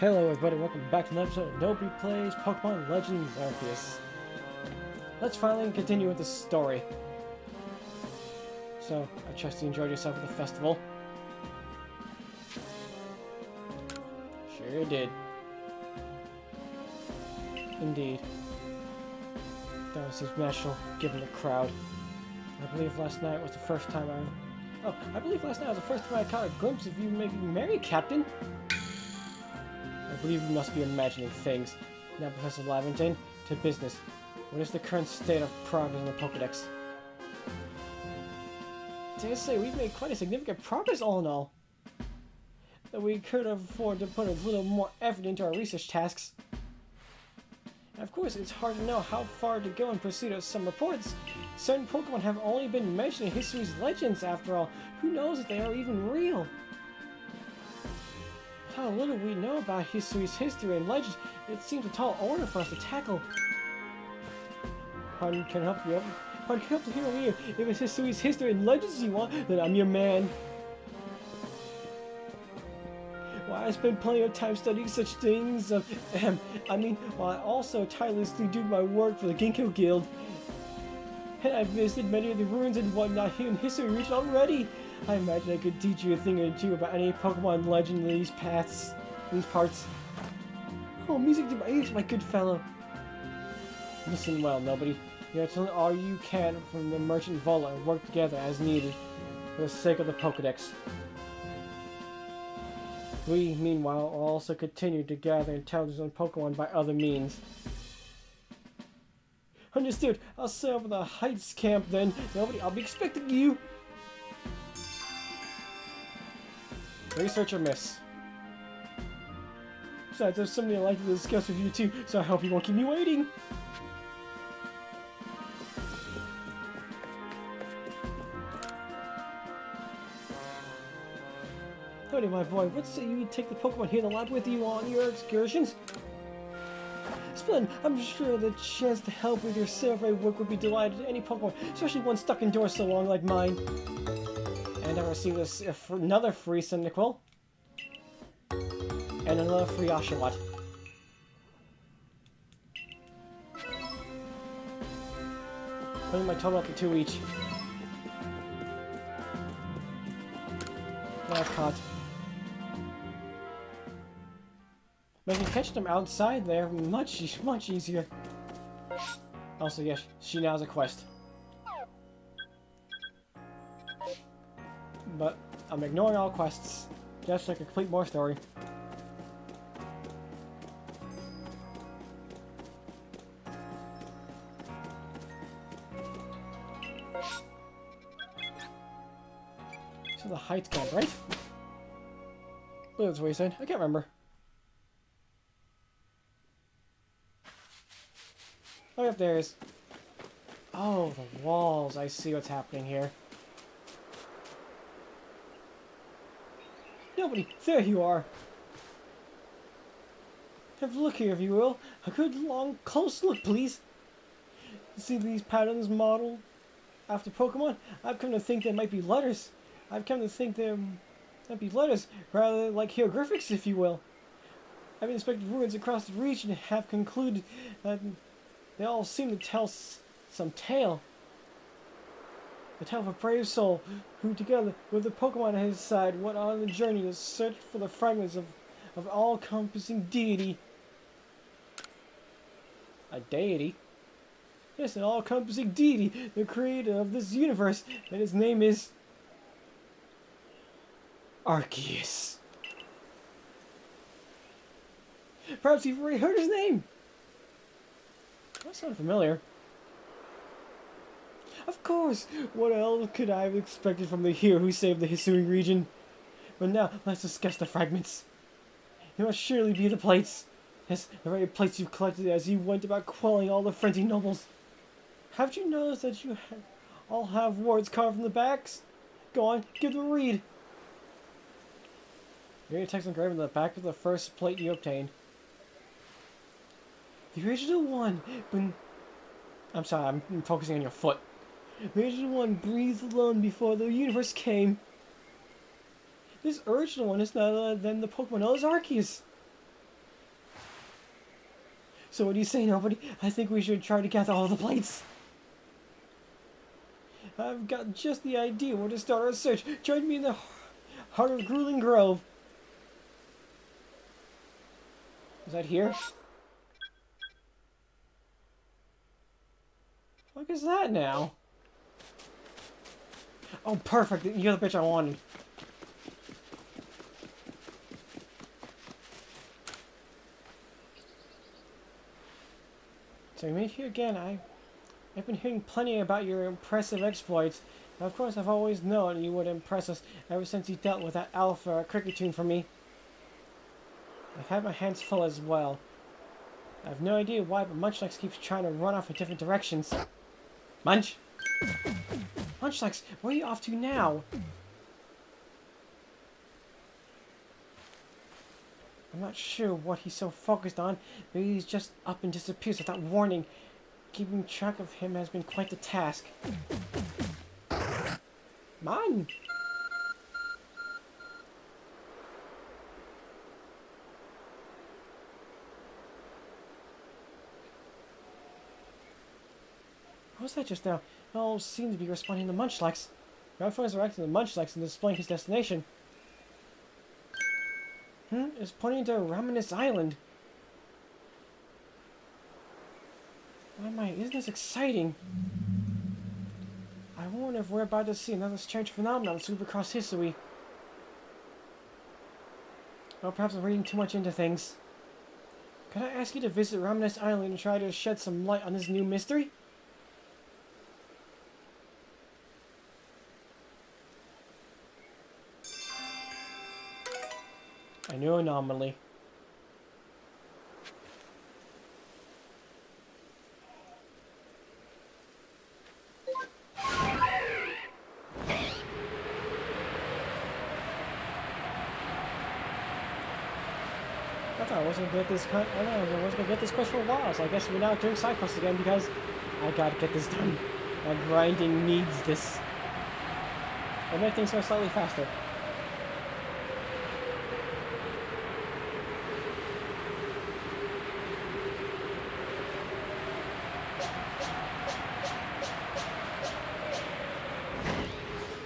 Hello everybody, welcome back to another episode of Nobody Plays Pokémon Legends Arceus. Let's finally continue with the story. So, I trust you enjoyed yourself at the festival. Sure did. Indeed. That was magical, given the crowd. I believe last night was the first time I caught a glimpse of you making merry, Captain. I believe you must be imagining things. Now, Professor Lavington, to business. What is the current state of progress in the Pokedex? Dare say we've made quite a significant progress all in all. That we could afford to put a little more effort into our research tasks. And of course, it's hard to know how far to go in pursuit of some reports. Certain Pokemon have only been mentioned in history's legends after all. Who knows if they are even real? How little we know about history's history and legends, it seems a tall order for us to tackle. Pardon can help you. Pardon can help to hear you. If it's history's history and legends you want, then I'm your man. Why I spend plenty of time studying such things. While I also tirelessly do my work for the Ginkgo Guild. And I've visited many of the ruins and whatnot here in History Region already. I imagine I could teach you a thing or two about any Pokemon legend in these parts. Oh, music to my ears, my good fellow. Listen well, nobody. You have to learn all you can from the Merchant Vault and work together as needed for the sake of the Pokedex. We, meanwhile, will also continue to gather intelligence on Pokemon by other means. Understood. I'll set up the Heights camp then. Nobody, I'll be expecting you. Research or miss? Besides, there's something I'd like to discuss with you too, so I hope you won't keep me waiting. Howdy, my boy. Let's say you take the Pokemon here in the lab with you on your excursions. Splendid. I'm sure the chance to help with your survey work would be delighted to any Pokemon, especially one stuck indoors so long like mine. And I received another free Cyndaquil. And another free Oshawott. Putting my total up to 2 each. Now I've caught. Making catching them outside there much easier. Also, yes, she now has a quest. But I'm ignoring all quests, just so I can complete more story. So the Heights camp, right? That's what you said. I can't remember. Oh, yep, there is. Oh, the walls. I see what's happening here. Nobody, there you are. Have a look here, if you will. A good, long, close look, please. See these patterns modeled after Pokemon? I've come to think they might be letters. I've come to think they might be letters, rather like hieroglyphics, if you will. I've inspected ruins across the region and have concluded that they all seem to tell some tale. The tale of a brave soul who, together with the Pokemon at his side, went on the journey to search for the fragments of all-encompassing deity. A deity? Yes, an all-encompassing deity, the creator of this universe, and his name is Arceus. Perhaps you've already heard his name. That sounds familiar. Of course! What else could I have expected from the hero who saved the Hisui region? But now, let's discuss the fragments. It must surely be the plates. Yes, the very plates you've collected as you went about quelling all the frenzied nobles. Haven't you noticed that you all have words carved from the backs? Go on, give them a read. Read a text engraved on the back of the first plate you obtained. The original one, I'm sorry, I'm focusing on your foot. The original one breathed alone before the universe came. This original one is none other than the Pokemon known as Arceus. So what do you say, nobody? I think we should try to gather all the plates. I've got just the idea where to start our search. Join me in the heart of Grueling Grove. Is that here? What is that now? Oh, perfect. You're the bitch I wanted. So you meet here again. I've been hearing plenty about your impressive exploits. Now, of course, I've always known you would impress us ever since you dealt with that alpha cricket tune for me. I've had my hands full as well. I have no idea why, but Munchlax keeps trying to run off in different directions. Munch! Munchlax, where are you off to now? I'm not sure what he's so focused on. Maybe he's just up and disappears without warning. Keeping track of him has been quite the task. Man! What was that just now? It all seemed to be responding to Munchlax. Godfather is directing the Munchlax and displaying his destination. It's pointing to Raminus Island. Oh my, isn't this exciting? I wonder if we're about to see another strange phenomenon sweep across history. Or perhaps I'm reading too much into things. Could I ask you to visit Raminus Island and try to shed some light on this new mystery? I knew anomaly. I thought I wasn't gonna get this I wasn't gonna get this quest for a while, so I guess we're now doing side quests again because I gotta get this done. My grinding needs this. I'll make things go slightly faster.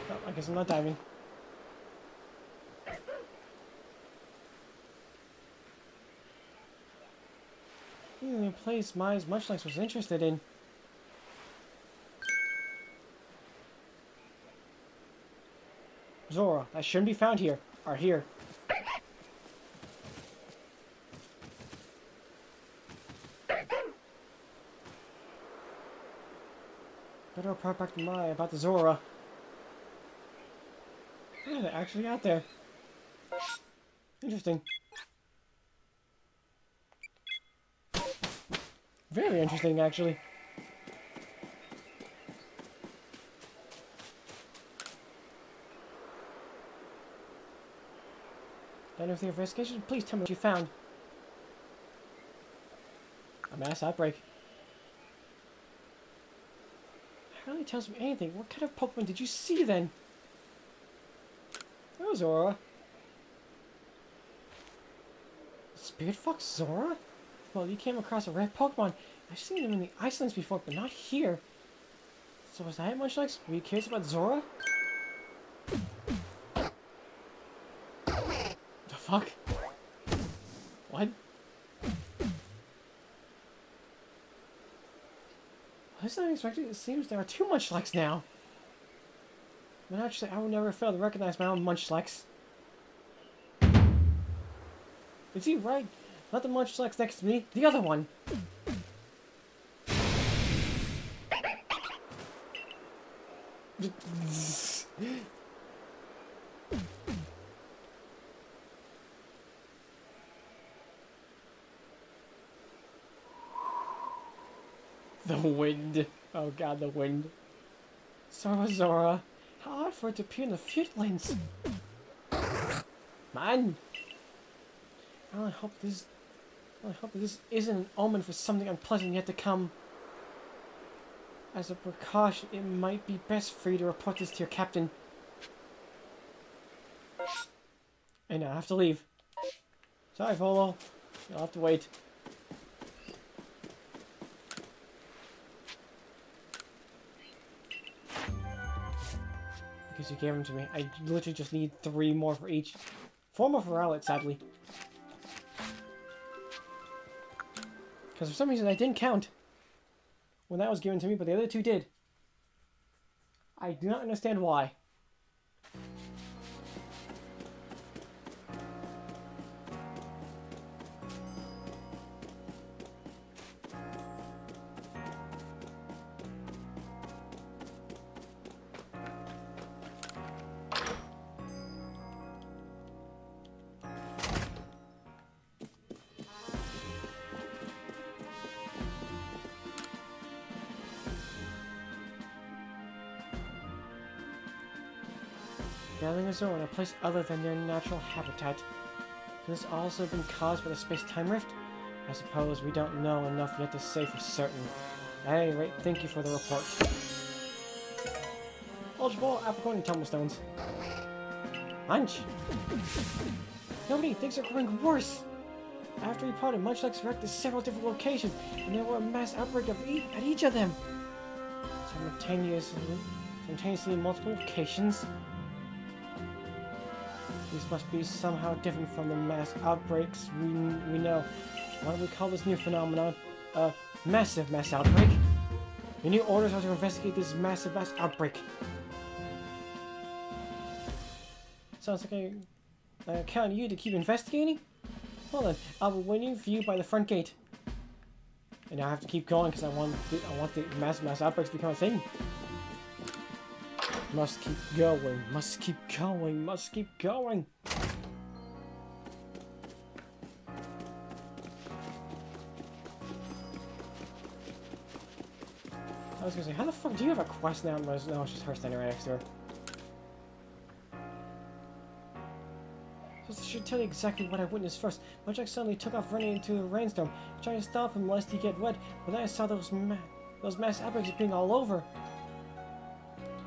Oh, I guess I'm not diving. The place Munchlax was interested in. Zora, that shouldn't be found here. Are here. Better report back to Mai about the Zora. Yeah, they're actually out there. Interesting. Very interesting, actually. Done with your investigation? Please tell me what you found. A mass outbreak. Hardly tells me anything. What kind of Pokemon did you see then? That was Zora. Spirit Fox Zora? Well, you came across a rare Pokemon. I've seen them in the Icelands before, but not here. So was that Munchlax? Were you curious about Zora? The fuck? What? I was not expecting. It seems there are two Munchlax now. But actually, I would never fail to recognize my own Munchlax. Is he right? Not the Munchlax next to me, the other one. The wind. Oh god, the wind. Zora. How odd for it to appear in the Fieldlands. Man! I hope this isn't an omen for something unpleasant yet to come. As a precaution, it might be best for you to report this to your captain. And I have to leave. Sorry, Volo. You'll have to wait. Because you gave them to me. I literally just need 3 more for each. 4 more for Rowlet, sadly. Because for some reason I didn't count when that was given to me, but the other 2 did. I do not understand why. Gathering a zone in a place other than their natural habitat. Could this also have been caused by the space-time rift? I suppose we don't know enough yet to say for certain. At any rate, thank you for the report. Ultra Ball, Apricorn, and Tumblestones. Munch! Nobody, things are growing worse! After we parted, Munchlax wrecked several different locations, and there were a mass outbreak at each of them! Simultaneously in multiple locations? These must be somehow different from the mass outbreaks we know. Why do we call this new phenomenon a massive mass outbreak? The new orders are to investigate this massive mass outbreak. Sounds like I count on you to keep investigating? Well then, I'll be waiting for you by the front gate. And I have to keep going because I want the mass outbreaks to become a thing. Must keep going, must keep going, must keep going. I was gonna say, how the fuck do you have a quest now? No, it's just her standing right next to her. So this should tell you exactly what I witnessed first. Munchlax suddenly took off running into a rainstorm, trying to stop him lest he get wet, but then I saw those mass outbreaks being all over.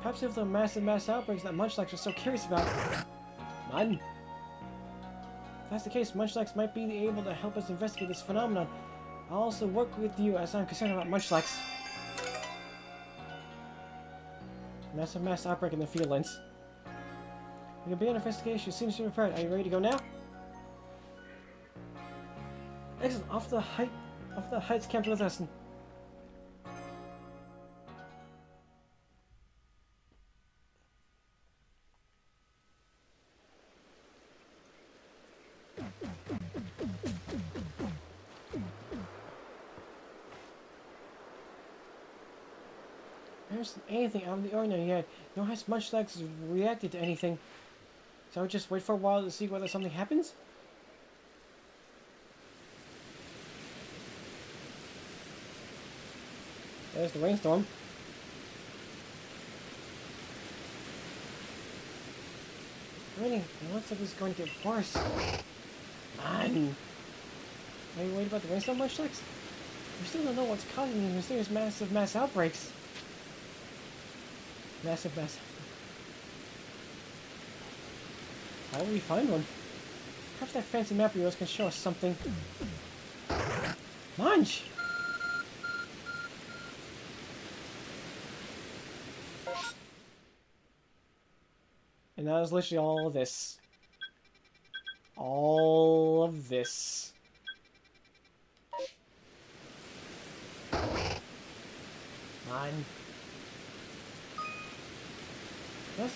Perhaps if the mass outbreaks that Munchlax was so curious about. If that's the case, Munchlax might be able to help us investigate this phenomenon. I'll also work with you as I'm concerned about Munchlax. Mass outbreak in the Fieldlands. We can begin investigation as soon as you're prepared. Are you ready to go now? Excellent. Off the heights camped with us. I haven't seen anything out of the ordinary yet, nor has Munchlax reacted to anything. So I would just wait for a while to see whether something happens? There's the rainstorm. Really, it looks like it's going to get worse. Man! Are you worried about the rainstorm, Munchlax? We still don't know what's causing these mysterious mass outbreaks. Massive. How will we find one? Perhaps that fancy map of yours can show us something. Munch! And that was literally all of this. All of this. Man.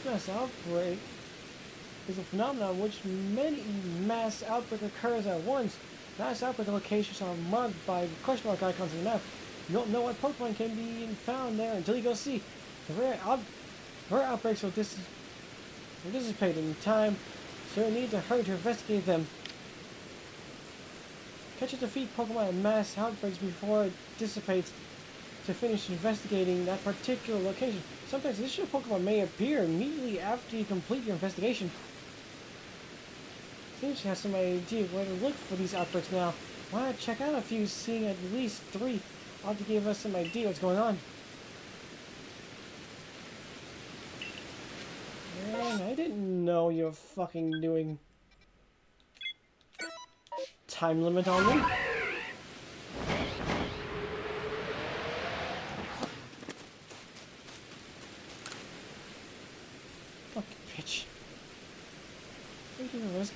Mass outbreak is a phenomenon in which many mass outbreak occurs at once. Mass outbreak locations are marked by question mark icons on the map. You don't know what Pokemon can be found there until you go see. The rare outbreaks will dissipate in time, so you need to hurry to investigate them. Catch and defeat Pokemon in mass outbreaks before it dissipates to finish investigating that particular location. Sometimes additional Pokemon may appear immediately after you complete your investigation. Seems you have some idea where to look for these outbreaks now. Why not check out a few, seeing at least 3 ought to give us some idea what's going on. Man, I didn't know you were fucking doing time limit on them.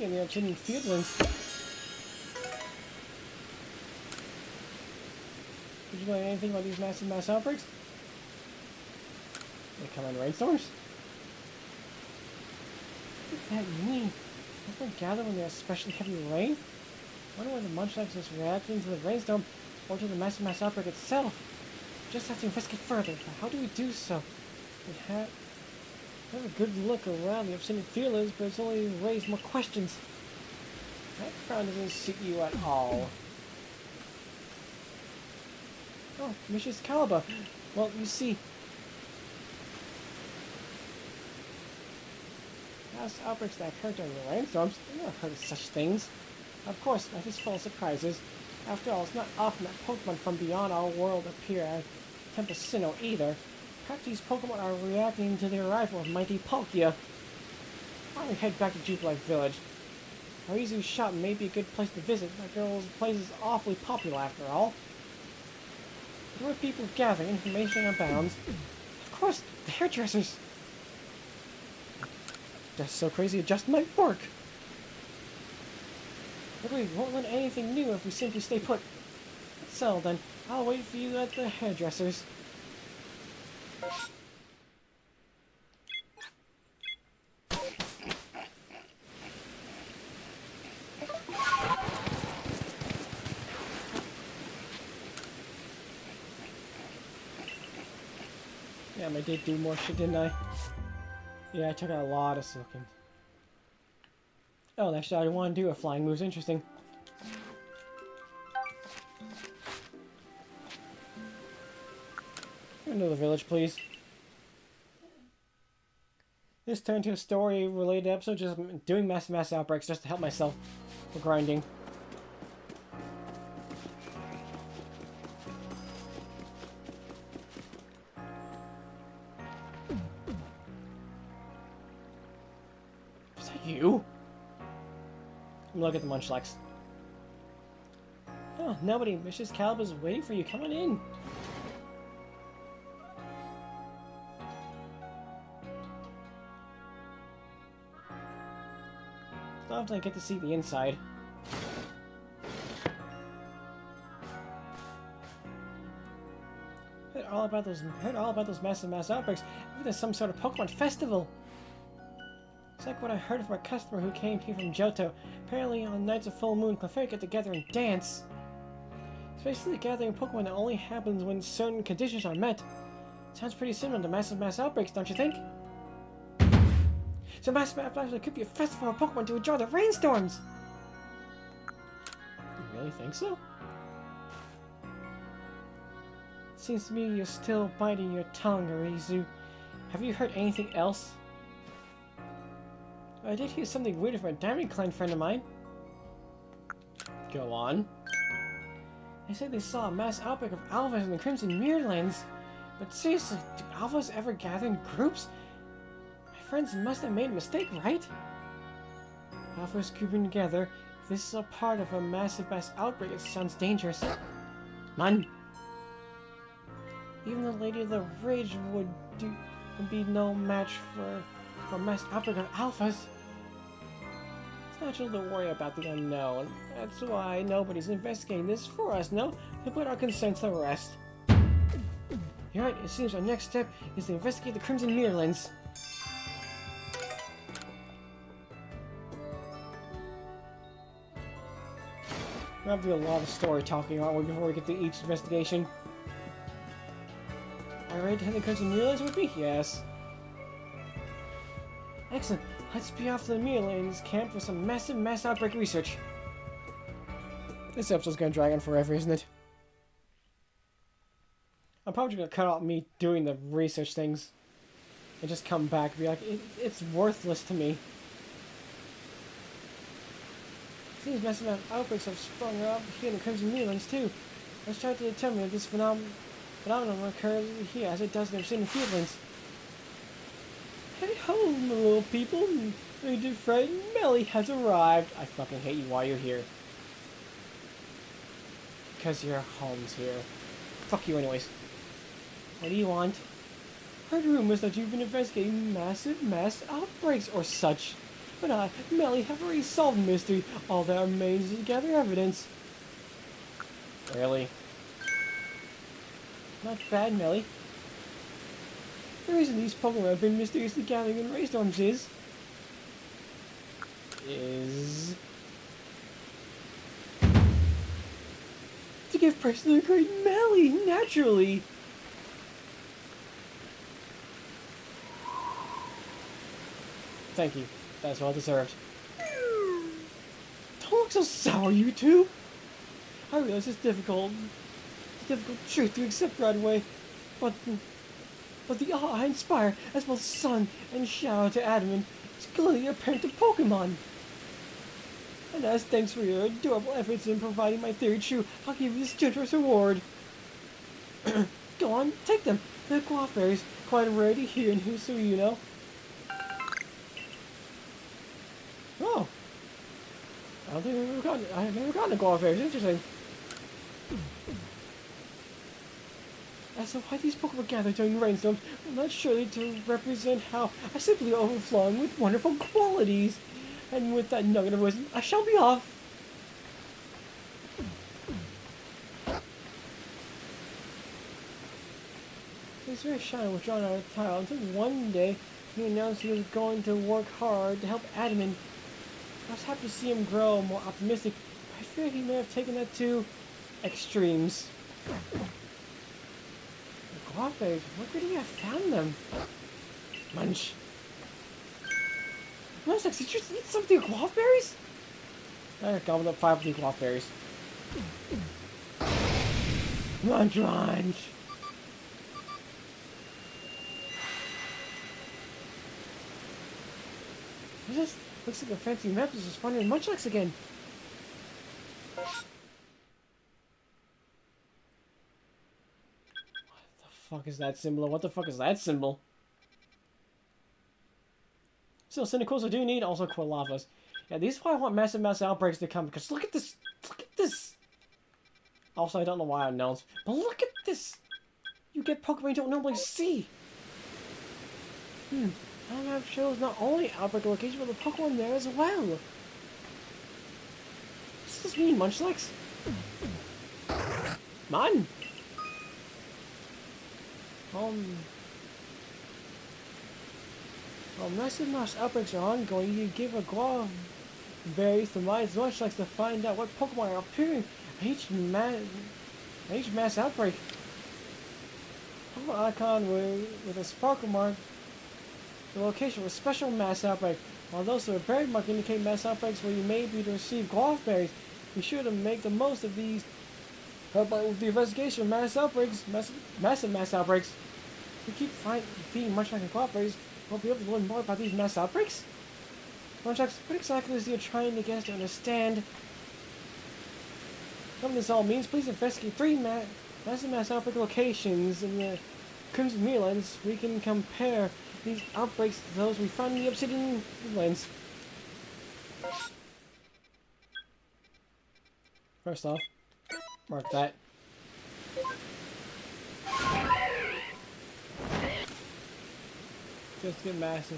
in the obsidian fieldlands. Did you know anything about these massive mass outbreaks? They come in rainstorms? What does that mean? Don't they gather when there's especially heavy rain? I wonder whether the Munchlax is reacting to the rainstorm or to the massive mass outbreak itself. Just have to investigate further, but how do we do so? We have a good look around the obsidian fieldlands, but it's only raised more questions. That frown doesn't suit you at all. Oh, Mrs. Caliber. Well, you see, mass outbreaks that occur during the rainstorms, I've never heard of such things. Of course, life is full of surprises. After all, it's not often that Pokemon from beyond our world appear at Temple Sinnoh either. Perhaps these Pokemon are reacting to the arrival of mighty Palkia. Why don't we head back to Jubilife Village? Arizu's shop may be a good place to visit. That girl's place is awfully popular after all. There were people gathering, information abounds. Of course, the hairdressers. That's so crazy it just might work. But we won't learn anything new if we simply stay put. So then, I'll wait for you at the hairdressers. Yeah, I did do more shit, didn't I? Yeah, I took out a lot of Silkins. Oh, actually, I want to do a flying move's interesting. Into the village, please. This turned to a story-related episode, just doing mass outbreaks just to help myself for grinding. Is that you? Look at the Munchlax. Oh, nobody. Mrs. Caliber's waiting for you. Come on in. So often I get to see the inside. Heard all about those mass outbreaks. Maybe there's some sort of Pokemon festival. It's like what I heard from a customer who came here from Johto. Apparently, on nights of full moon, Clefairy get together and dance. It's basically gathering Pokemon that only happens when certain conditions are met. Sounds pretty similar to mass outbreaks, don't you think? So massive outbreaks could be a festival for Pokemon to enjoy the rainstorms! You really think so? It seems to me you're still biting your tongue, Arizu. Have you heard anything else? I did hear something weird from a Diamond Clan friend of mine. Go on. They said they saw a mass outbreak of alphas in the Crimson Mirrorlands. But seriously, do alphas ever gather in groups? My friends must have made a mistake, right? Alphas grouping together. If this is a part of a mass outbreak, it sounds dangerous. Man! Even the Lady of the Ridge would be no match for a mass outbreak of alphas. It's natural to worry about the unknown. That's why nobody's investigating this for us, no? To put our concerns to rest. You're right, it seems our next step is to investigate the Crimson Mirrorlands. We'll have to do a lot of story talking, aren't we, before we get to each investigation? Are you ready to head the Crimson Mirrorlands with me? Yes. Excellent. Let's be off to the Mirrorlands camp for some massive mass outbreak research. This episode's gonna drag on forever, isn't it? I'm probably gonna cut out me doing the research things and just come back and be like, it's worthless to me. Seems massive outbreaks have sprung up here in the Crimson Mirrorlands too. Let's try to determine if this phenomenon occurs here as it does in the Obsidian Fieldlands. Hey ho, my little people. My dear friend Melly has arrived. I fucking hate you while you're here. Because your home's here. Fuck you anyways. What do you want? Heard rumors that you've been investigating massive mass outbreaks or such. but I, Melly, have already solved the mystery. All that remains is to gather evidence. Really? Not bad, Melly. The reason these Pokemon have been mysteriously gathering in rainstorms is... to give praise to the great Melly, naturally! Thank you. That's well deserved. Don't look so sour, you two! I realize it's difficult truth to accept right away, but the awe I inspire as both sun and shower to Adamant is clearly apparent to Pokemon. And as thanks for your adorable efforts in providing my theory true, I'll give you this generous reward. Go on, take them. They're guava berries, quite a rarity here in Husu, you know. Oh. I don't think I've never gotten a guava berries. Interesting. As to why these Pokemon gather during rainstorms, I'm not surely to represent how I simply overflowing with wonderful qualities. And with that nugget of wisdom, I shall be off. He was very shy and withdrawn out of tile until one day he announced he was going to work hard to help Adamant. I was happy to see him grow more optimistic, but I fear he may have taken that to extremes. The guava berries, where could he have found them? Munch. Monstix, did you eat some of the guava berries? I gobbled up 5 of the guava berries. Munch, munch. This looks like a fancy map is responding to Munchlax again. What the fuck is that symbol? What the fuck is that symbol? Still, Cynicals do need also Quillavas. Yeah, these is why I want massive outbreaks to come, because look at this! Look at this! Also, I don't know why I announced, but look at this! You get Pokemon you don't normally see! Our map shows not only outbreak location, but the Pokemon there as well! Does this mean Munchlax? Man! While massive outbreaks are ongoing, you give a guava berries to mines Munchlax to find out what Pokemon are appearing at each mass outbreak. Pokemon icon with a sparkle mark the location with special mass outbreak, while those with a berry mark indicate mass outbreaks where you may be to receive guava berries. Be sure to make the most of these. But with the investigation of massive mass outbreaks, if you keep feeding Munchlax and guava berries, we'll be able to learn more about these mass outbreaks. Munchlax, what exactly is he trying to get us to understand? What this all means, please investigate 3 massive mass outbreak locations in the Crimson Mirrorlands. We can compare these outbreaks to those we found in the Obsidian Lands. First off, mark that. Just get mass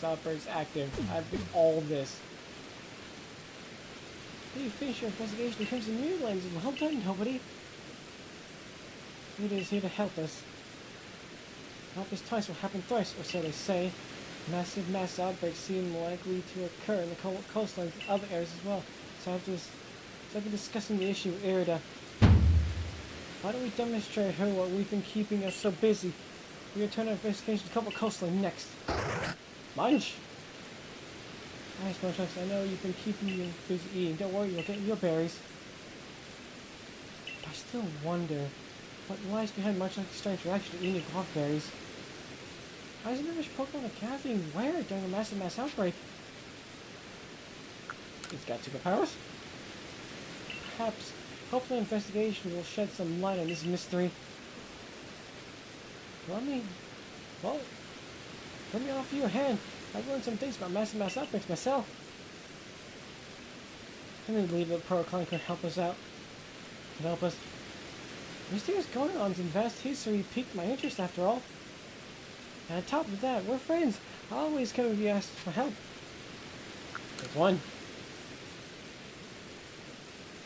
outbreaks active. I've been all this. Hey, you finish your investigation in Crimson Mirrorlands. Well done, nobody. It is here to help us. Help us twice will happen thrice, or so they say. Massive mass outbreaks seem likely to occur in the coastlines and other areas as well. So I've been discussing the issue with Irida. Why don't we demonstrate her what we've been keeping us so busy? We return our investigation to Cobalt Coastline next. Munch! Nice, Munchlax. I know you've been keeping you busy eating. Don't worry, you'll get your berries. But I still wonder what lies behind Munchlax's strange reaction to eating guava berries. Why is another Pokemon gathering where during a mass outbreak? He's got superpowers? Perhaps, hopefully investigation will shed some light on this mystery. Let me offer you a hand. I've learned some things about mass outbreaks myself. I didn't believe that Procline could help us out. Could help us. Mysterious goings-ons in vast history piqued my interest after all. And on top of that, we're friends. I always come if you ask for help. There's one.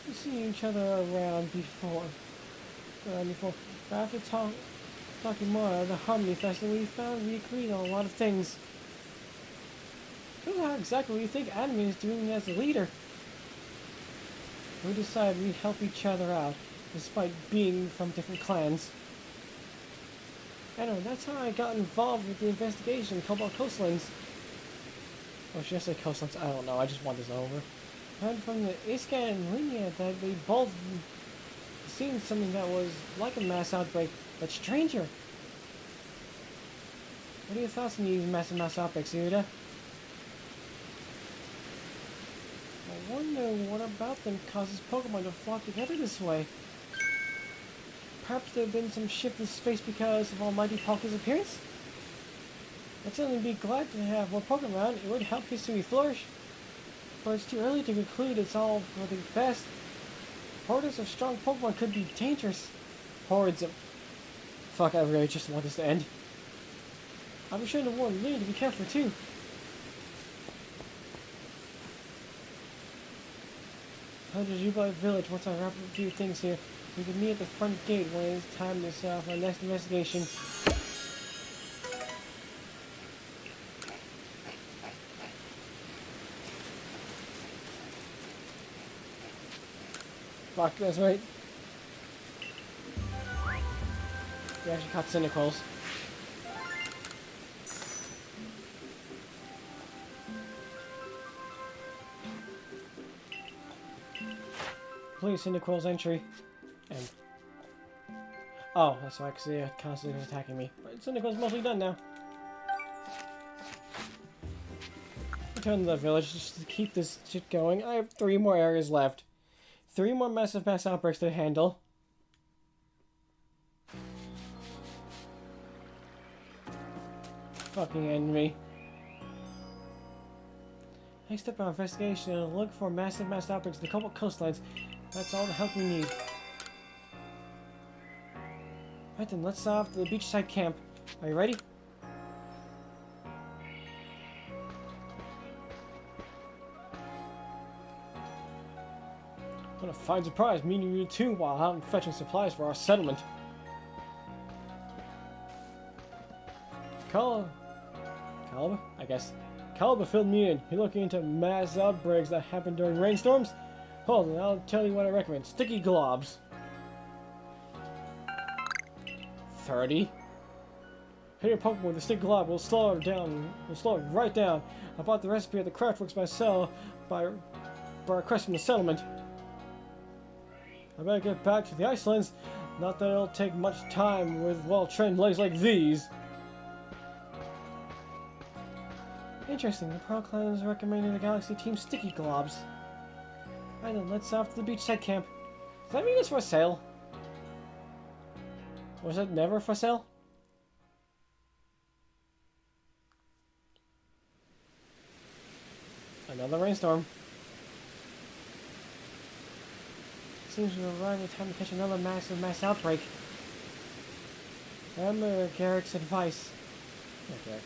We've seen each other around before. But after talking more at the Harmony Festival, we agreed on a lot of things. I don't know how exactly you think Anime is doing as a leader. We decided we'd help each other out, despite being from different clans. Anyway, that's how I got involved with the investigation in Cobalt Coastlands. Or should I say Coastlands? I don't know, I just want this over. I heard from the Iscan and Linia that they both seen something that was like a mass outbreak, but stranger. What are your thoughts on these mass outbreaks, Yuda? I wonder what about them causes Pokemon to flock together this way. Perhaps there have been some shift in space because of Almighty Palkia's appearance? I'd certainly be glad to have more Pokemon around. It would help history flourish. But it's too early to conclude it's all for the best. Hordes of strong Pokemon could be dangerous. Hordes of... Fuck, I really just want this to end. I'll be sure to warn Lynn to be careful too. Hunter Jubilee Village, once I wrap up a few things here, we can meet at the front gate when it's time to set off our next investigation. Fuck, that's right. We actually caught Cyndaquils. Please, Cyndaquil's entry. And... oh, that's right, because they're constantly attacking me. But Cyndaquil's mostly done now. Return to the village just to keep this shit going. I have 3 more areas left. 3 more massive mass outbreaks to handle. Fucking end me. Next up our investigation is look for massive mass outbreaks in the Cobalt Coastlands. That's all the help we need. Right then, let's off to the beachside camp. Are you ready? What a fine surprise meeting you two while out fetching supplies for our settlement. Caleb, I guess. Caleb filled me in. You're looking into mass outbreaks that happen during rainstorms? Hold on, I'll tell you what I recommend. Sticky globs. 30. Hit your Pokemon with a sticky glob will slow it down. Will slow it right down. I bought the recipe at the Craftworks myself by request from the settlement. I better get back to the Icelands. Not that it'll take much time with well-trained legs like these. Interesting. The Pearl Clan is recommending the Galaxy Team Sticky Globs. Right then, let's off to the beachside camp. Does that mean it's for sale? Was it never for sale? Another rainstorm. Seems we've arrived at time to catch another mass outbreak. Remember Garrick's advice. Okay.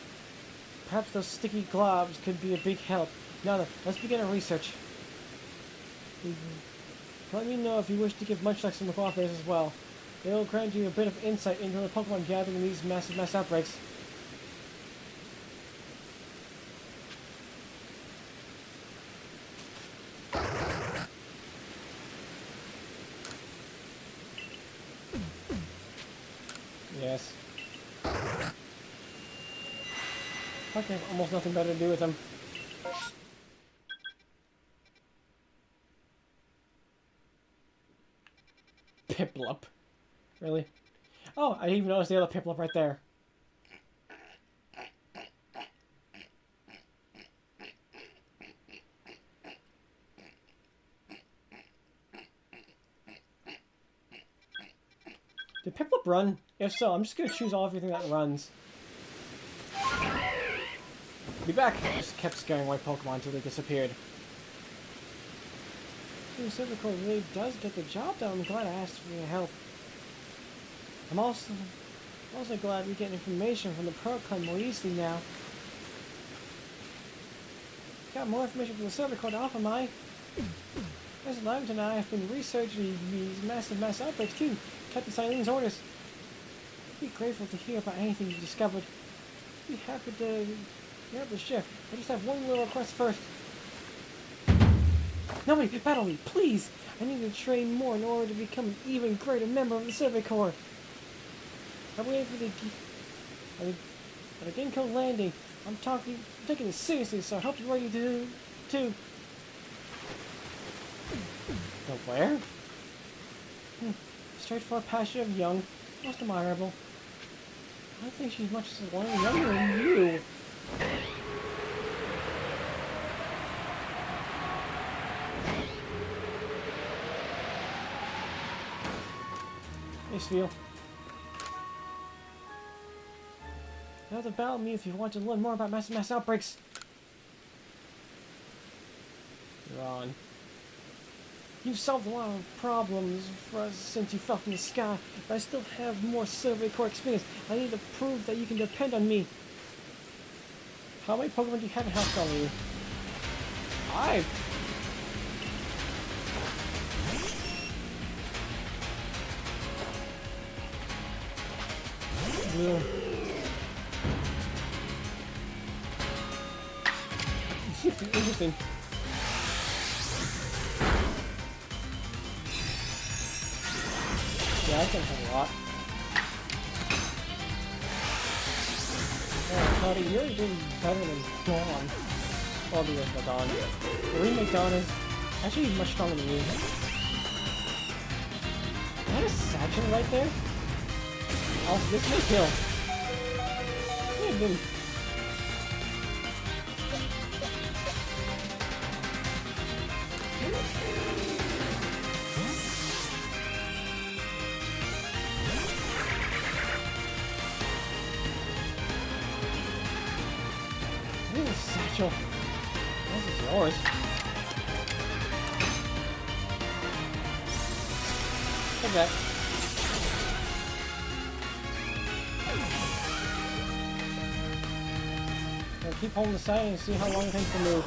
Perhaps those sticky globs could be a big help. Now then, let's begin our research. Let me know if you wish to give Munchlax some cooperators as well. They will grant you a bit of insight into the Pokemon gathering in these mass outbreaks. Yes. Okay, almost nothing better to do with them. Piplup. Really? Oh, I didn't even notice the other Piplup right there. Did Piplup run? If so, I'm just gonna choose everything that runs. Be back! I just kept scaring away Pokemon until they disappeared. Cyndaquil really does get the job done. I'm glad I asked for your help. I'm also glad we get information from the Pearl Clan more easily now. Got more information from the server called Alpha Mai. As Lambert and I have been researching these mass outbreaks too. Captain Silene's orders. Be grateful to hear about anything you discovered. Be happy to share. I just have one little request first. Nobody battle me, please! I need to train more in order to become an even greater member of the Survey Corps. I'm waiting for the Ginko landing. I'm taking this seriously, so I hope you're ready to go where? Straightforward, passionate, young, most admirable. I don't think she's much younger than you. Hey, Spiel. You have to battle me if you want to learn more about mass outbreaks. You're on. You've solved a lot of problems for us since you fell from the sky, but I still have more Survey Corps experience. I need to prove that you can depend on me. How many Pokemon do you have in house calling you? 5. Yeah. Interesting. Yeah, I can have a lot. Yeah, Cloudy, you're doing better than Dawn. Well, the original Dawn. The remake Dawn is actually much stronger than you. Is that a satchel right there? Oh, this may kill. Yeah, dude. Satchel. This is yours. Take that. Now keep holding the side and see how long it takes to move.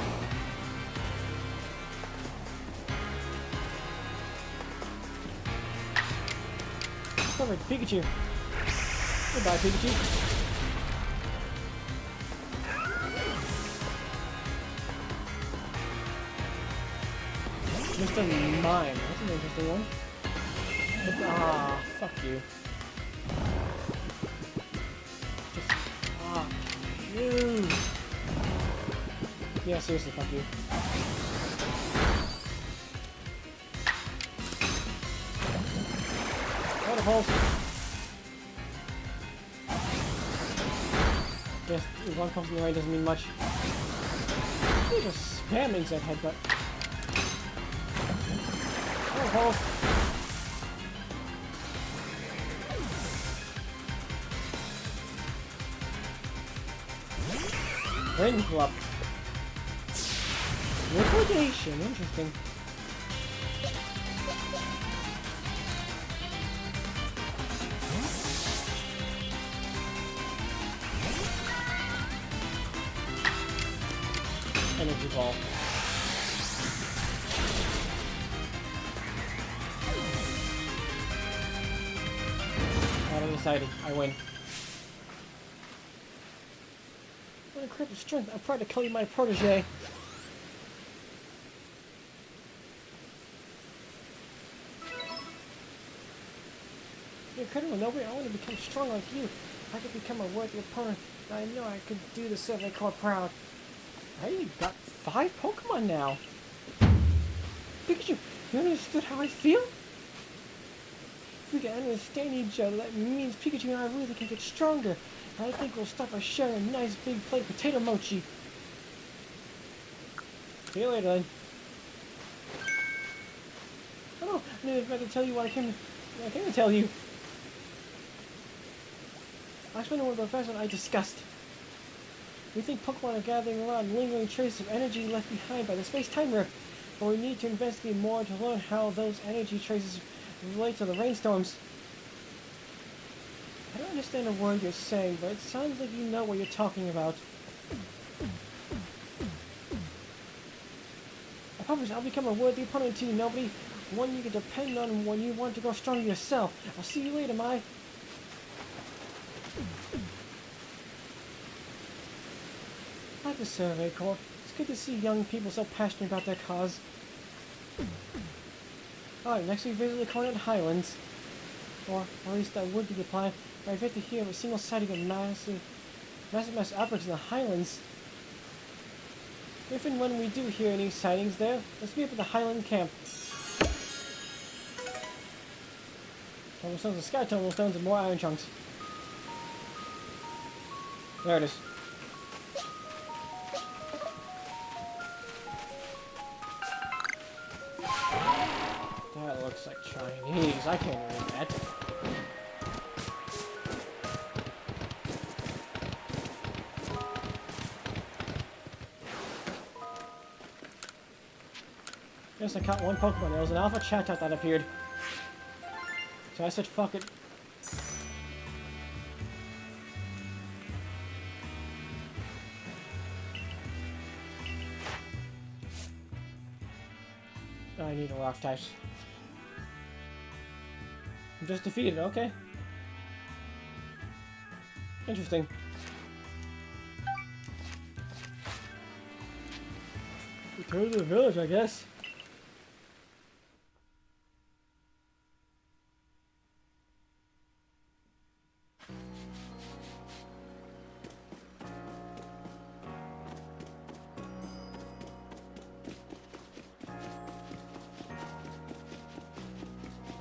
Perfect, Pikachu. Goodbye, Pikachu. Mr. Mime. That's an interesting one. Ah, fuck you. Just, you. Yeah, seriously, fuck you. Waterfalls. Yes, if one comes in the way doesn't mean much. You're just spamming that headbutt. Waterfalls. Rain Club. Liquidation, interesting. Energy ball. I'm excited. I win. What incredible strength! I'm proud to call you my protege. You're incredible, nobody. I want to become strong like you. If I could become a worthy opponent, I know I could do the Survey Corps proud. Hey, you got 5 Pokemon now. Pikachu, you understood how I feel? If we can understand each other, that means Pikachu and I really can get stronger. I think we'll start by sharing a nice big plate of potato mochi. See you later, then. Oh, I didn't expect to tell you what I came to tell you. I explained what the professor and I discussed. We think Pokemon are gathering around lingering traces of energy left behind by the space-time rift, but we need to investigate more to learn how those energy traces relate to the rainstorms. I don't understand a word you're saying, but it sounds like you know what you're talking about. promise I'll become a worthy opponent to you, nobody. One you can depend on when you want to grow stronger yourself. I'll see you later, Mai. I like the Survey Corps. It's good to see young people so passionate about their cause. Alright, next we visit the Conant Highlands. Or at least that would be the plan. But I've yet to hear of a single sighting of massive outbreaks in the Highlands. If and when we do hear any sightings there, let's meet up at the Highland camp. Total stones of sky total stones and more iron chunks. There it is. That looks like Chinese. I can't read that. Yes, I caught one Pokemon. There was an alpha Chatot that appeared. So I said, fuck it. I need a rock types. I'm just defeated, okay. Interesting. Return to the village, I guess.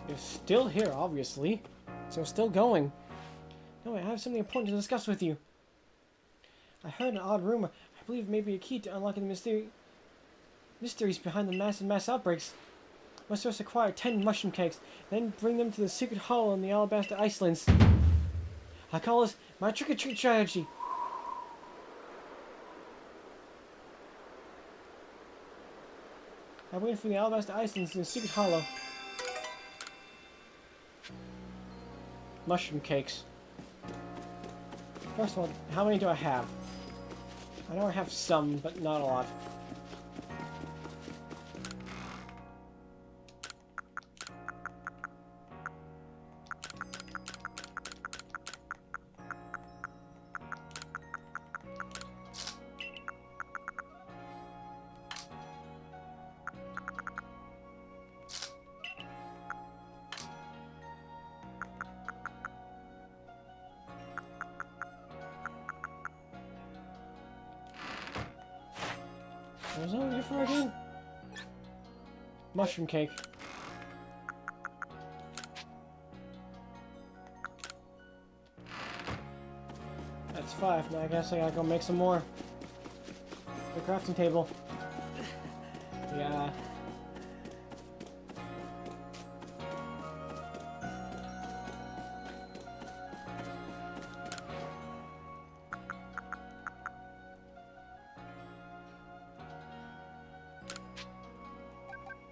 You're still here, obviously. So still going. No, I have something important to discuss with you. I heard an odd rumor. I believe it may be a key to unlocking the mysteries behind the mass outbreaks. Must first acquire 10 mushroom cakes, then bring them to the secret hollow in the Alabaster Icelands. I call this my trick-or-treat strategy. I wait for the Alabaster Icelands in the secret hollow. Mushroom cakes. First of all, how many do I have? I know I have some, but not a lot. What was that here for again? Mushroom cake. That's 5. Now I guess I gotta go make some more. The crafting table. Yeah.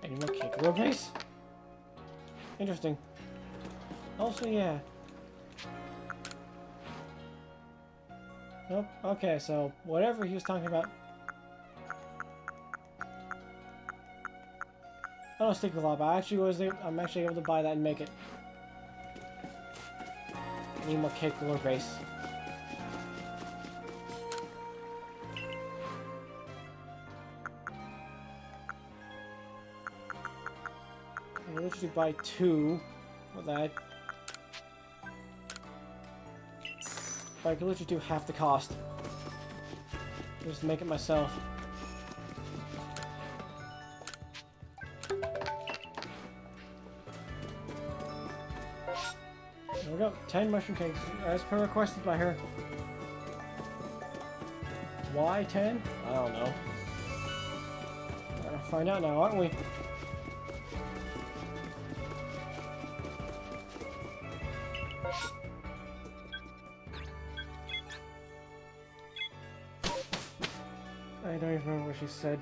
Any more cake lure base? Interesting. Also, yeah. Nope. Okay, so whatever he was talking about. I don't stick a lot, but I'm actually able to buy that and make it. Need more cake lure base. I can literally buy 2 of that. But I can literally do half the cost. Just make it myself. There we go. 10 mushroom cakes, as per requested by her. Why 10? I don't know. We're gonna find out now, aren't we? I don't even remember what she said.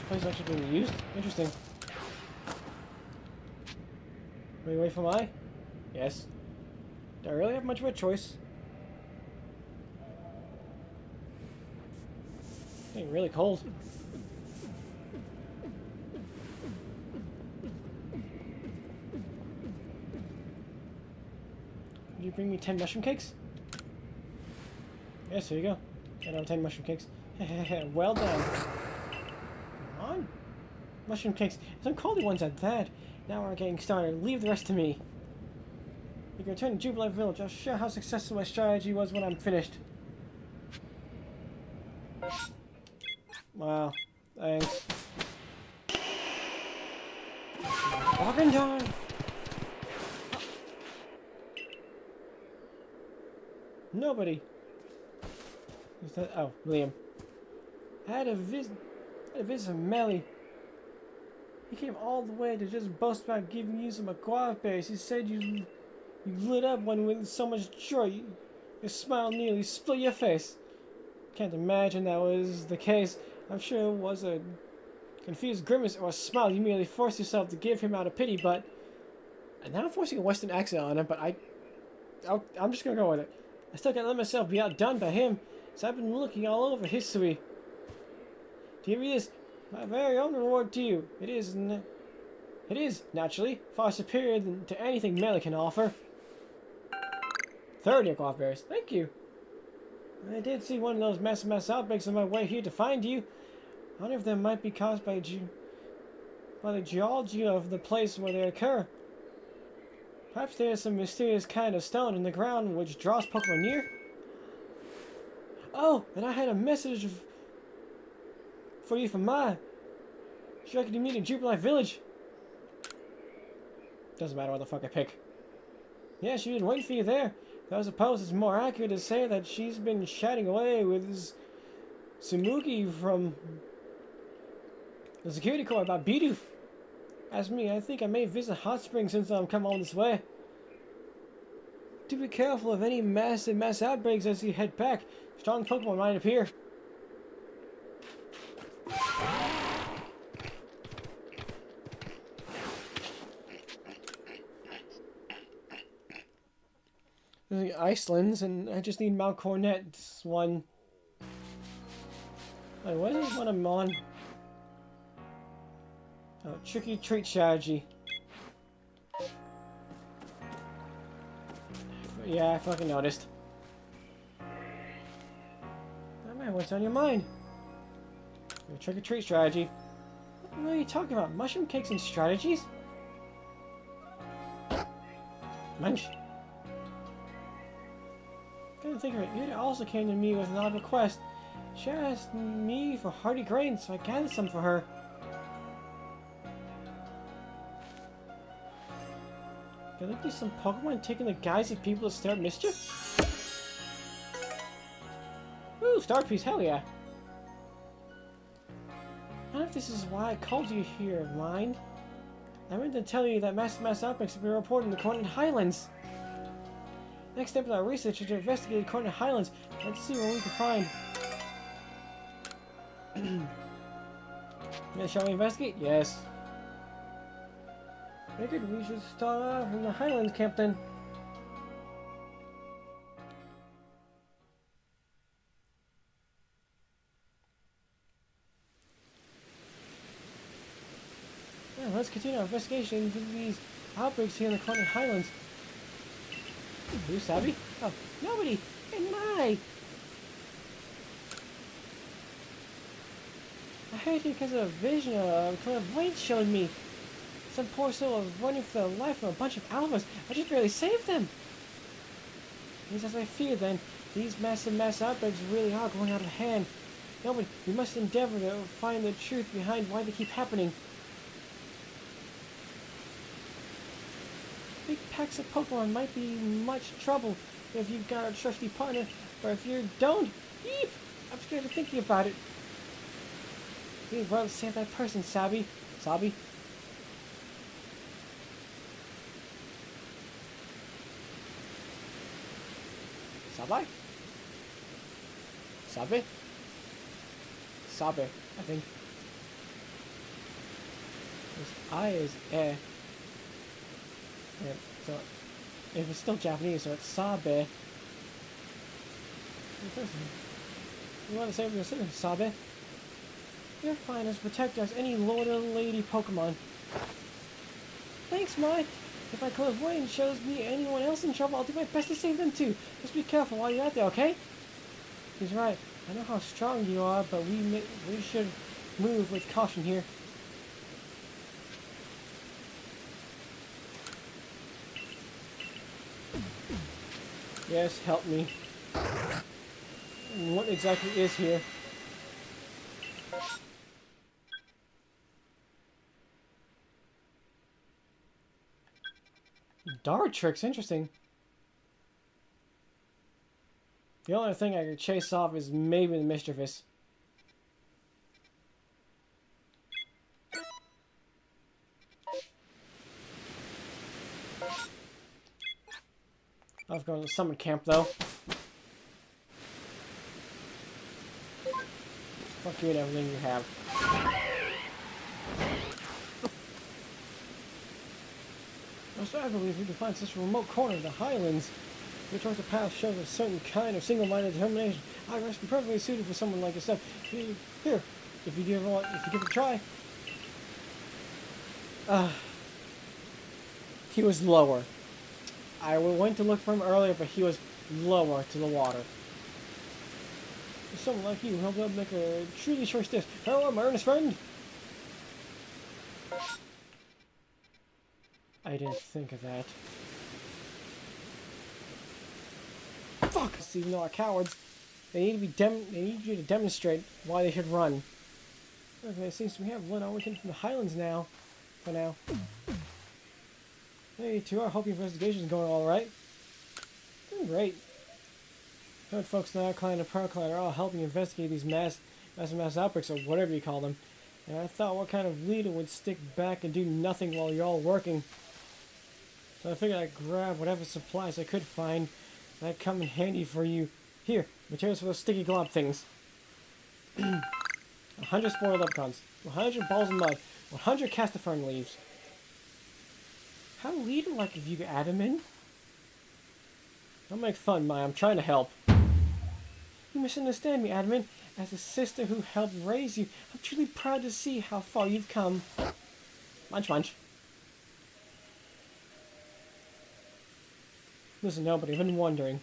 place is actually being used? Interesting. Wait for my? Yes. Do I really have much of a choice? It's getting really cold. Did you bring me 10 mushroom cakes? Yes, here you go. I know 10 mushroom cakes. Well done. Come on. Mushroom cakes. Some coldy ones at that. Now we're getting started. Leave the rest to me. You can return to Jubilee Village. I'll share how successful my strategy was when I'm finished. Wow. Thanks. Walking down. Nobody. Is that? Oh, Liam. I had a visit from Melly. He came all the way to just boast about giving you some guava berries. He said you lit up one with so much joy. Your smile nearly split your face. Can't imagine that was the case. I'm sure it was a confused grimace or a smile you merely forced yourself to give him out of pity, but... And now I'm forcing a Western accent on him, but I'm just gonna go with it. I still can't let myself be outdone by him, so I've been looking all over history. To give you this, my very own reward to you. It is, naturally, far superior to anything Melly can offer. 30 guava berries. Thank you. I did see one of those mass outbreaks on my way here to find you. I wonder if they might be caused by the geology of the place where they occur. Perhaps there is some mysterious kind of stone in the ground which draws Pokemon near. Oh, and I had a message for you from Ma. She reckoned you meet in Jubilee Village. Doesn't matter what the fuck I pick. Yeah, she's been waiting for you there. Though I suppose it's more accurate to say that she's been chatting away with Sumugi from the security corps about Bidoof. As me, I think I may visit Hot Springs since I'm come all this way. Do be careful of any mass outbreaks as you head back. Strong Pokemon might appear. The Icelands, and I just need Mount Cornet's one. Wait, what is one I'm on? Oh, tricky treat strategy. Yeah, I fucking noticed. Oh man, what's on your mind? Your trick or treat strategy. What are you talking about? Mushroom cakes and strategies? Munch. Couldn't think of it. Yuta also came to me with an odd request. She asked me for hardy grains, so I gathered some for her. Could there be some Pokemon taking the guise of people to start mischief? Ooh, Star Piece, hell yeah. I wonder if this is why I called you here, mind. I meant to tell you that mass outbreaks have been reported in the Cornet Highlands. Next step in our research is to investigate the Cornet Highlands. Let's see what we can find. Shall we investigate? Yes. Figured we should start off in the Highlands camp then. Yeah, let's continue our investigation into these outbreaks here in the Cornet Highlands. Who's savvy? Oh, nobody! And my! I heard it because of a vision a clairvoyant showed me. Some poor soul was running for their life from a bunch of alphas. I just barely saved them! At as I feared then, these mass outbreaks really are going out of hand. No, but we must endeavor to find the truth behind why they keep happening. Big packs of Pokemon might be much trouble if you've got a trusty partner, or if you don't, eep! I'm scared of thinking about it. We need to save that person, Sabi. Sabi? Sabi? Sabi? Sabe, I think. His eye is eh. Yeah, so if it's still Japanese, so it's Sabe. You want to say what you're saying, Sabe? You're fine as protect as any lord or lady Pokemon. Thanks, Mike. If my clairvoyance shows me anyone else in trouble, I'll do my best to save them too. Just be careful while you're out there, okay? He's right. I know how strong you are, but we should move with caution here. Yes, help me. What exactly is here? Dart tricks, interesting. The only thing I could chase off is maybe the Mischievous. I was going to summer camp though. Fuck you and everything you have. I believe we can find such a remote corner of the Highlands. Your choice of path shows a certain kind of single-minded determination. I must be perfectly suited for someone like yourself. Here, if you give it a try. He was lower. I went to look for him earlier, but he was lower to the water. For someone like you, help out make a truly choice this. Hello, my earnest friend. I didn't think of that. Fuck! Even though are cowards, they need you to demonstrate why they should run. Okay, it seems we have one Owen from the Highlands now. For now. Hey, you two, I hope your investigation is going all right. Doing great. Heard folks in our clan and Pearl Clan are all helping investigate these mass outbreaks, or whatever you call them. And I thought, what kind of leader would stick back and do nothing while you're all working? So I figured I'd grab whatever supplies I could find that come in handy for you. Here, materials for those sticky glob things. 100 spoiled upcons, 100 balls of mud, 100 castafern leaves. How leader-like of you to add him in? Don't make fun, Maya. I'm trying to help. You misunderstand me, Admin. As a sister who helped raise you, I'm truly proud to see how far you've come. Munch, munch. Listen, nobody, I've been wondering.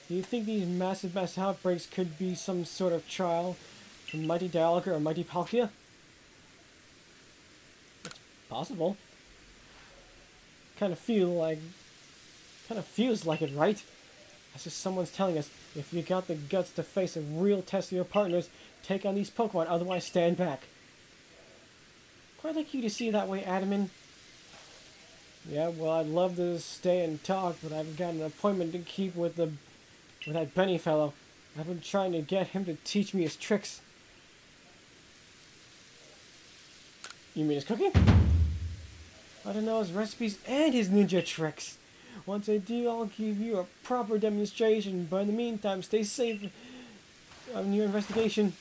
Do you think these massive outbreaks could be some sort of trial from Mighty Dialga or Mighty Palkia? It's possible. Kind of feels like it, right? As if someone's telling us, if you got the guts to face a real test of your partners, take on these Pokemon, otherwise stand back. Quite like you to see it that way, Adamin. Yeah, well, I'd love to stay and talk, but I've got an appointment to keep with that Benny fellow. I've been trying to get him to teach me his tricks. You mean his cooking? I don't know his recipes and his ninja tricks. Once I do, I'll give you a proper demonstration, but in the meantime, stay safe on your investigation.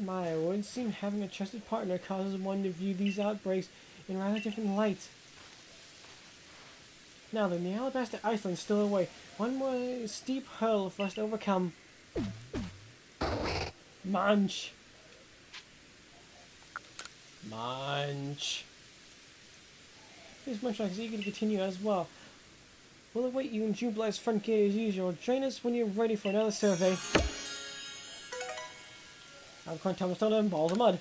My, it would seem having a trusted partner causes one to view these outbreaks in rather different light. Now then, the Alabaster Iceland's still away. One more steep hurdle for us to overcome. Munch! Munch! This Munchlax is eager to continue as well. We'll await you in Jubili's front gate as usual. Join us when you're ready for another survey. I'm going to Tombstone and balls of mud.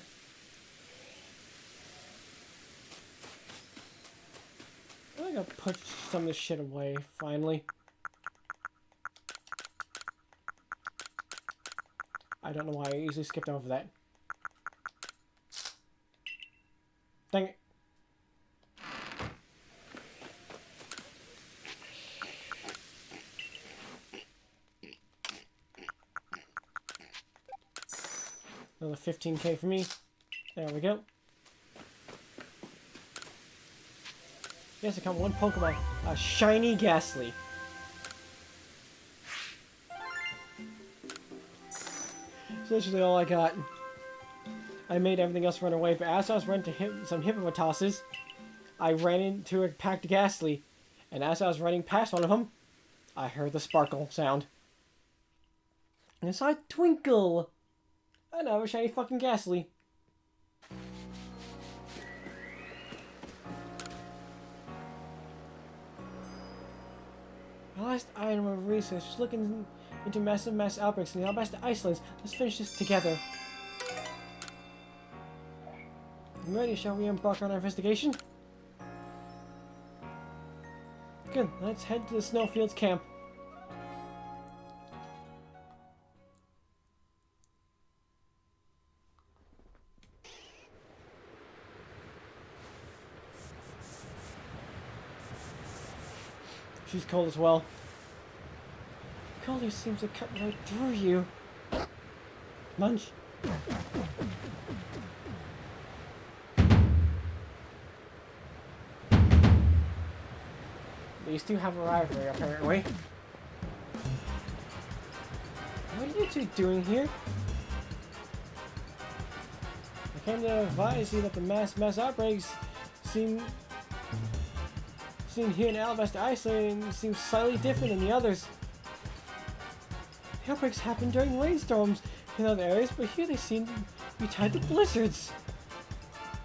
I gotta put some of this shit away, finally. I don't know why I easily skipped over that. Dang it. Another 15k for me. There we go. Yes, I got one Pokemon. A shiny Ghastly. It's literally all I got. I made everything else run away, but as I was running to hit some hippopotamuses, I ran into a packed ghastly, and as I was running past one of them, I heard the sparkle sound. And I saw a twinkle! And I was shiny fucking ghastly. The last item of research is looking into massive mass outbreaks in the Alabasta Icelands. Let's finish this together. You ready? Shall we embark on our investigation? Good, let's head to the Snowfields camp. She's cold as well. Cold seems to cut right through you. Munch. These two have a rivalry, apparently. What are you two doing here? I came to advise you that the mass outbreaks seen here in Alabasta Iceland seem slightly different than the others. The outbreaks happen during rainstorms in other areas, but here they seem to be tied to blizzards.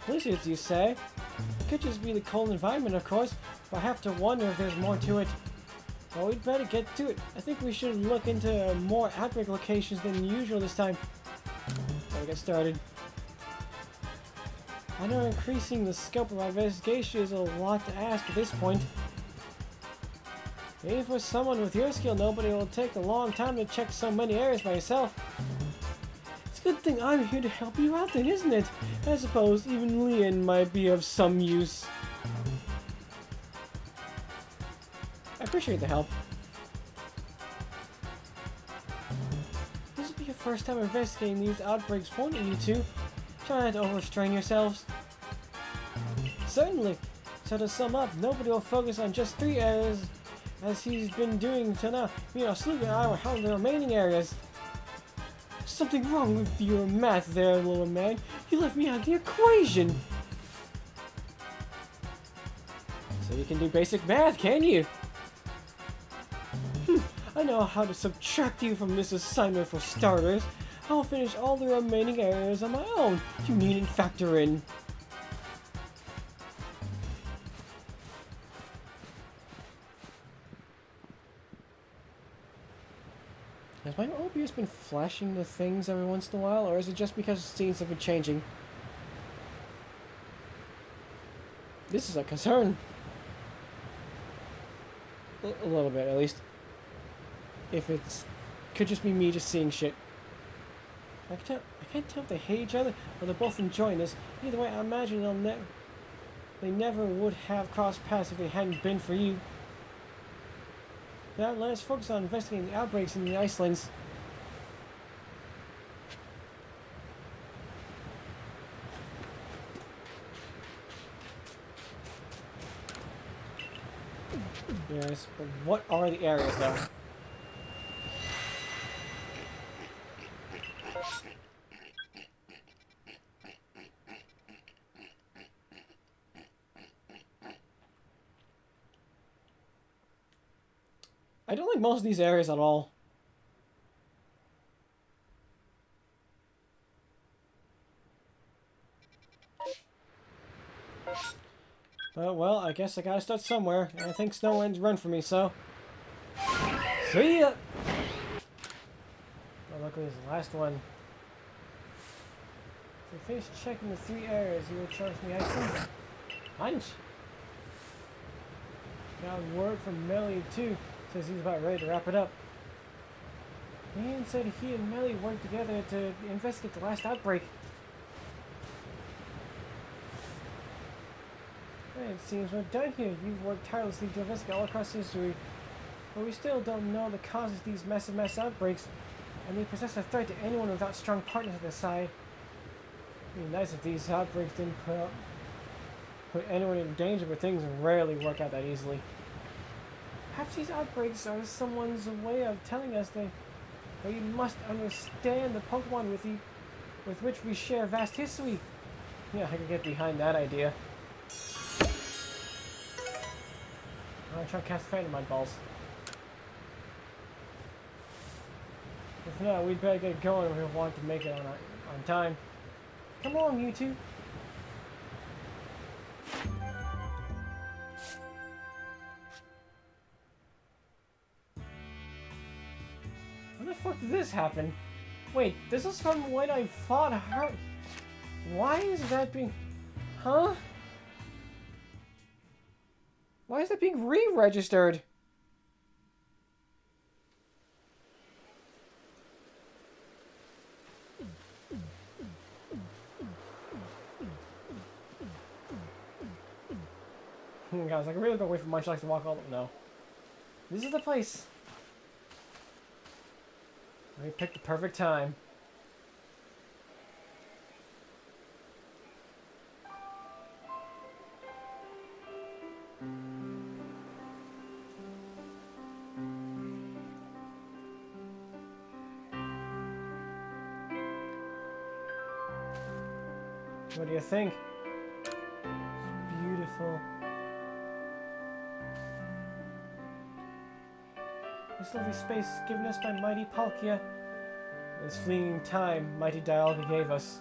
Blizzards, you say? It could just be the cold environment, of course, but I have to wonder if there's more to it. Well, we'd better get to it. I think we should look into more outbreak locations than usual this time. Gotta get started. I know increasing the scope of our investigation is a lot to ask at this point. Even for someone with your skill, nobody will take a long time to check so many areas by yourself. It's a good thing I'm here to help you out then, isn't it? I suppose even Leon might be of some use. I appreciate the help. This will be your first time investigating these outbreaks, won't it, you two? Try not to overstrain yourselves. Certainly. So to sum up, nobody will focus on just 3 areas as he's been doing till now. You know, Sloopy and I will handle the remaining areas. Something wrong with your math there, little man. You left me out of the equation. So you can do basic math, can you? I know how to subtract you from this assignment for starters. I'll finish all the remaining areas on my own. You needn't factor in. Has my OBS been flashing the things every once in a while, or is it just because scenes have been changing? This is a concern. A little bit, at least. If it's... could just be me just seeing shit. I can't tell if they hate each other or they're both enjoying this. Either way, I imagine they never would have crossed paths if it hadn't been for you. Now let us focus on investigating the outbreaks in the Icelands. Yes, but what are the areas though? I don't like most of these areas at all. Well, I guess I gotta start somewhere, and I think Snowwind's run for me, so... See ya! Oh, luckily this is the last one. So finish checking the 3 areas you were charged me Iceland. Lunch! Got word from Melly too. Says he's about ready to wrap it up. Ian said he and Melly worked together to investigate the last outbreak. It seems we're done here. You've worked tirelessly to investigate all across history, but we still don't know the causes of these massive mass outbreaks, and they possess a threat to anyone without strong partners at their side. It'd be nice if these outbreaks didn't put anyone in danger, but things rarely work out that easily. Perhaps these outbreaks are someone's way of telling us but you must understand the Pokemon with which we share vast history. Yeah, I can get behind that idea. I'm trying to cast Phantom Mud Balls. But for now, we'd better get going if we want to make it on time. Come on, you two. When the fuck did this happen? Wait, this is from when I fought her. Why is that being... Huh? Why is that being re-registered? Guys, I can really go wait for Munchlax to walk all the... No. This is the place. We picked the perfect time. What do you think? It's beautiful. This lovely space is given us by mighty Palkia. This fleeting time mighty Dialga gave us.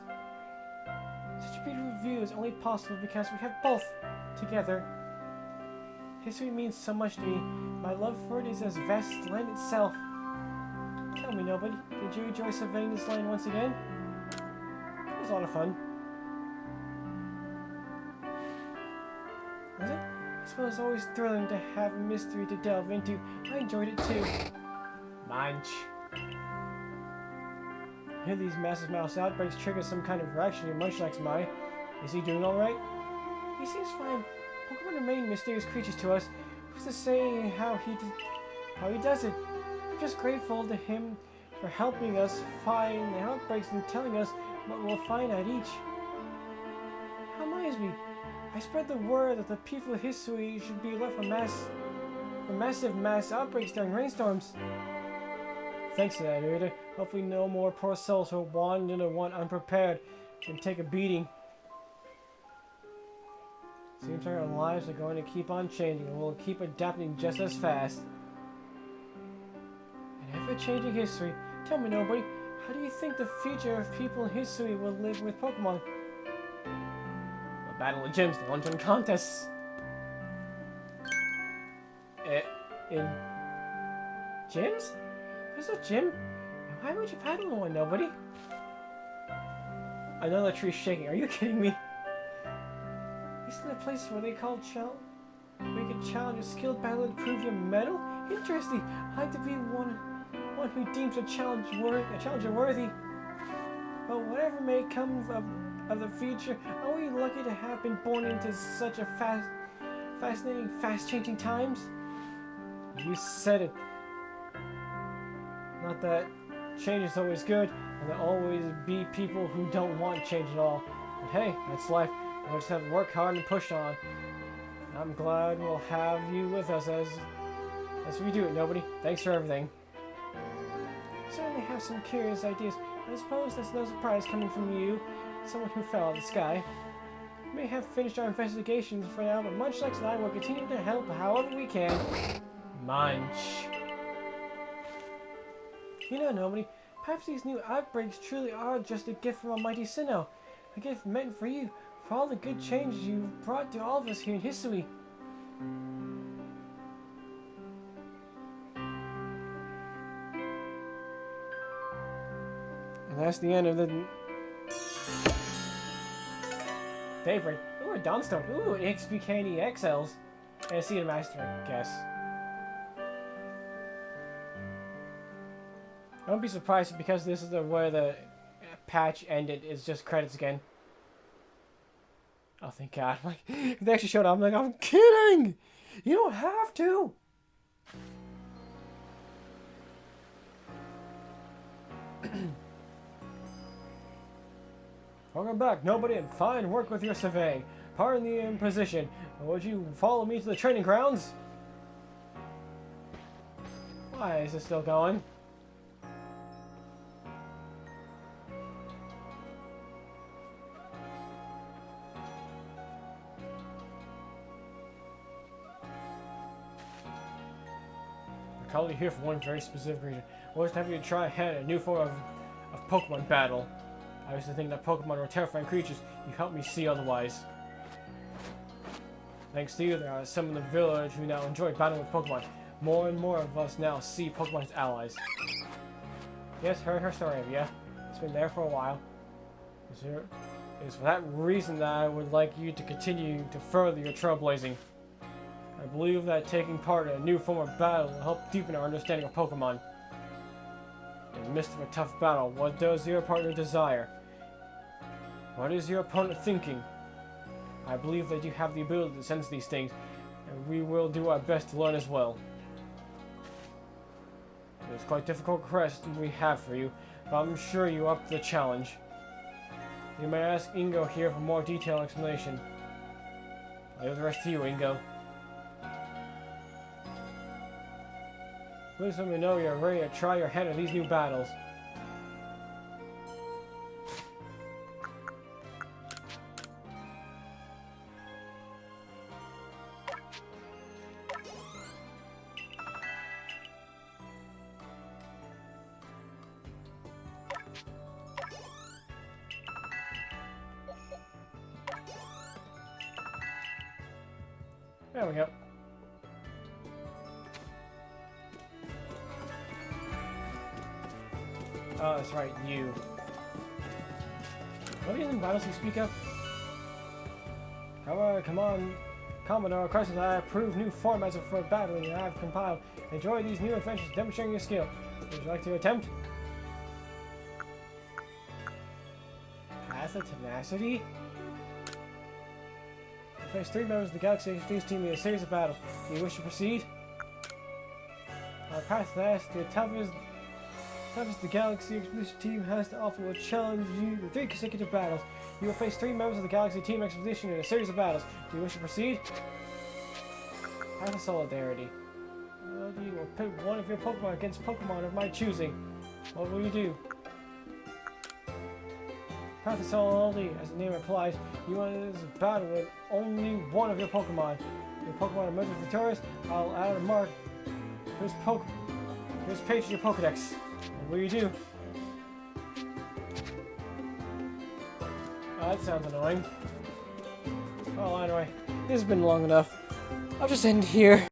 Such a beautiful view is only possible because we have both together. History means so much to me. My love for it is as vast as land itself. Tell me, nobody, did you enjoy surveying this land once again? It was a lot of fun. Was it? I suppose it's always thrilling to have a mystery to delve into. I enjoyed it too. Munch. I hear these massive mouse outbreaks trigger some kind of reaction in Munchlax's mind. Is he doing alright? He seems fine. Pokemon remain mysterious creatures to us. Who's to say how he does it? I'm just grateful to him for helping us find the outbreaks and telling us what we'll find at each. How reminds me, I spread the word that the people of history should be left for massive mass outbreaks during rainstorms. Thanks to that, Rita. Hopefully no more poor souls who wander into one unprepared can take a beating. Seems like our lives are going to keep on changing and we'll keep adapting just as fast. An ever-changing history. Tell me, nobody, how do you think the future of people in history will live with Pokemon? A battle of gyms, the luncheon contests. In gyms? There's a gym? Why would you paddle in one, nobody? Another tree shaking. Are you kidding me? Isn't there a place where they call where you can challenge a skilled battler to prove your mettle? Interesting. I'd like to be one who deems a challenger worthy. But whatever may come of the future, are we lucky to have been born into such a fascinating, fast-changing times? You said it. Not that change is always good, and there'll always be people who don't want change at all. But hey, that's life. We'll just have to work hard and push on. I'm glad we'll have you with us as we do it, nobody. Thanks for everything. I certainly have some curious ideas. I suppose that's no surprise coming from you, someone who fell out of the sky. We may have finished our investigations for now, but Munchlax and I will continue to help however we can. Munch. You know, nobody, perhaps these new outbreaks truly are just a gift from Almighty Sinnoh. A gift meant for you, for all the good changes you've brought to all of us here in history. And that's the end of the... Daybreak. Ooh, a Dawnstone. Ooh, XP Candy XLs. And a Seed Master, I guess. I won't be surprised because this is where the patch ended. It's just credits again. Oh, thank God. Like, if they actually showed up, I'm like, I'm kidding! You don't have to! Welcome back, nobody, and fine work with your surveying. Pardon the imposition. Would you follow me to the training grounds? Why is this still going? here for one very specific reason. I always have you to try a hand at a new form of Pokemon battle. I used to think that Pokemon were terrifying creatures. You helped me see otherwise. Thanks to you, there are some in the village who now enjoy battling with Pokemon. More and more of us now see Pokemon as allies. Yes, heard her story, yeah. It's been there for a while. It is for that reason that I would like you to continue to further your trailblazing. I believe that taking part in a new form of battle will help deepen our understanding of Pokemon. In the midst of a tough battle, what does your partner desire? What is your opponent thinking? I believe that you have the ability to sense these things, and we will do our best to learn as well. It is quite a difficult quest we have for you, but I'm sure you're up to the challenge. You may ask Ingo here for more detailed explanation. I leave the rest to you, Ingo. Please let me know you're ready to try your hand at these new battles. There we go. Oh, that's right, you. What are the battles you speak of? Come on, Commodore Crisis, I approve new formats for battling that I've compiled. Enjoy these new adventures demonstrating your skill. Would you like to attempt? Path of Tenacity? Face 3 members of the Galaxy Extreme team in a series of battles. Do you wish to proceed? Path of Tenacity, the toughest the Galaxy Expedition team has to offer will challenge you to 3 consecutive battles. You will face 3 members of the Galaxy Team Expedition in a series of battles. Do you wish to proceed? Path of Solidarity. You will pit one of your Pokemon against Pokemon of my choosing. What will you do? Path of Solidarity, as the name implies, you want to battle with only one of your Pokemon. Your Pokemon emerges victorious, I'll add a mark. Here's page of your Pokedex. What will you do? Oh, that sounds annoying. Well, anyway, this has been long enough. I'll just end here.